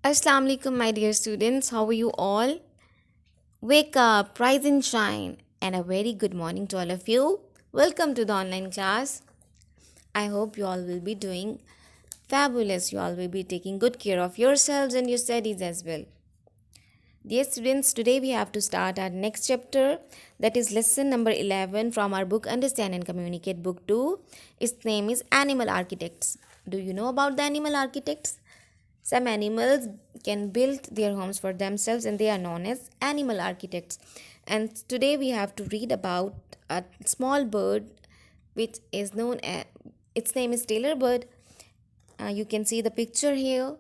Assalamu alaikum, my dear students. How are you all? Wake up, rise and shine, and a very good morning to all of you. Welcome to the online class. I hope you all will be doing fabulous. You all will be taking good care of yourselves and your studies as well. Dear students, today we have to start our next chapter, that is lesson number 11 from our book Understand and Communicate, book 2. Its name is Animal Architects. Do you know about the animal architects? Some animals can build their homes for themselves and they are known as animal architects. And today we have to read about a small bird which is known as, its name is Tailor bird. You can see the picture here.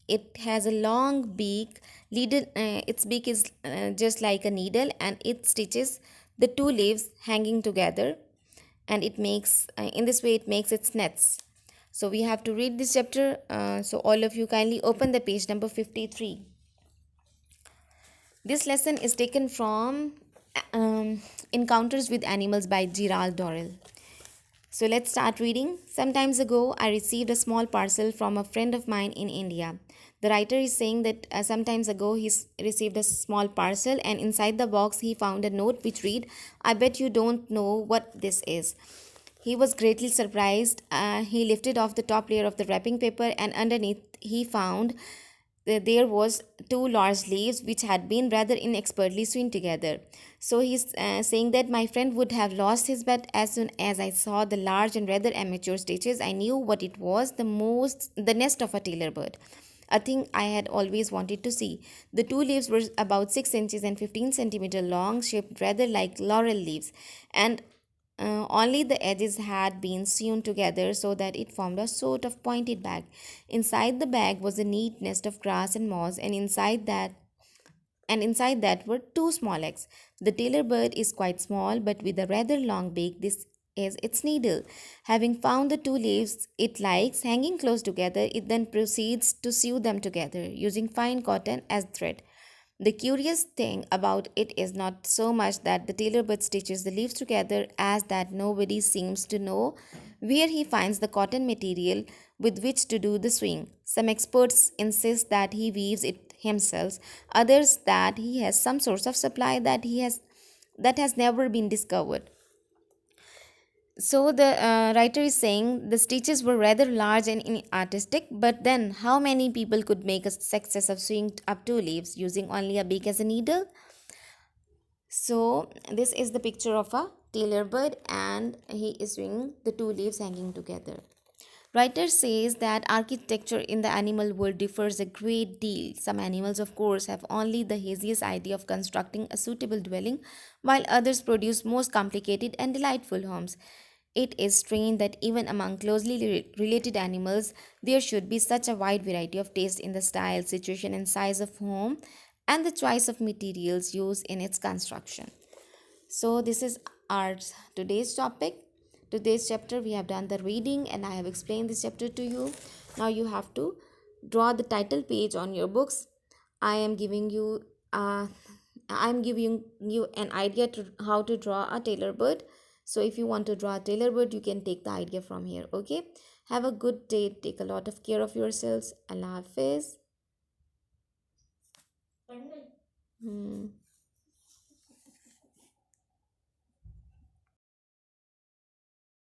It has a long beak. Its beak is just like a needle, and it stitches the two leaves hanging together, and it makes in this way it makes its nets. So we have to read this chapter. So all of you kindly open the page number 53. This lesson is taken from Encounters with Animals by Gerald Dorrell. So let's start reading. Some times ago, I received a small parcel from a friend of mine in India. The writer is saying that sometimes ago he received a small parcel, and inside the box he found a note which read, "I bet you don't know what this is." He was greatly surprised. He lifted off the top layer of the wrapping paper, and underneath he found there was two large leaves which had been rather inexpertly sewn together. So he's saying that my friend would have lost his bet as soon as I saw the large and rather amateur stitches. I knew what it was, the nest of a tailor bird. A thing I had always wanted to see. The two leaves were about 6 inches and 15 centimeter long, shaped rather like laurel leaves, and only the edges had been sewn together so that it formed a sort of pointed bag. Inside the bag was a neat nest of grass and moss, and inside that were two small eggs. The tailor bird is quite small, but with a rather long beak. This is its needle. Having found the two leaves it likes hanging close together, it then proceeds to sew them together using fine cotton as thread. The curious thing about it is not so much that the tailor bird stitches the leaves together as that nobody seems to know where he finds the cotton material with which to do the sewing. Some experts insist that he weaves it himself, others that he has some source of supply that has never been discovered. So the writer is saying the stitches were rather large and inartistic, but then how many people could make a success of sewing up two leaves using only a beak as a needle? So this is the picture of a tailor bird, and he is sewing the two leaves hanging together. Writer says that architecture in the animal world differs a great deal. Some animals, of course, have only the haziest idea of constructing a suitable dwelling, while others produce most complicated and delightful homes. It is strange that even among closely related animals, there should be such a wide variety of taste in the style, situation, and size of home and the choice of materials used in its construction. So, this is our today's topic. Today's chapter, we have done the reading and I have explained this chapter to you. Now, you have to draw the title page on your books. I am giving you an idea to how to draw a tailor bird. So if you want to draw a tailor bird, you can take the idea from here. Okay. Have a good day. Take a lot of care of yourselves. Allah Hafiz. Hmm.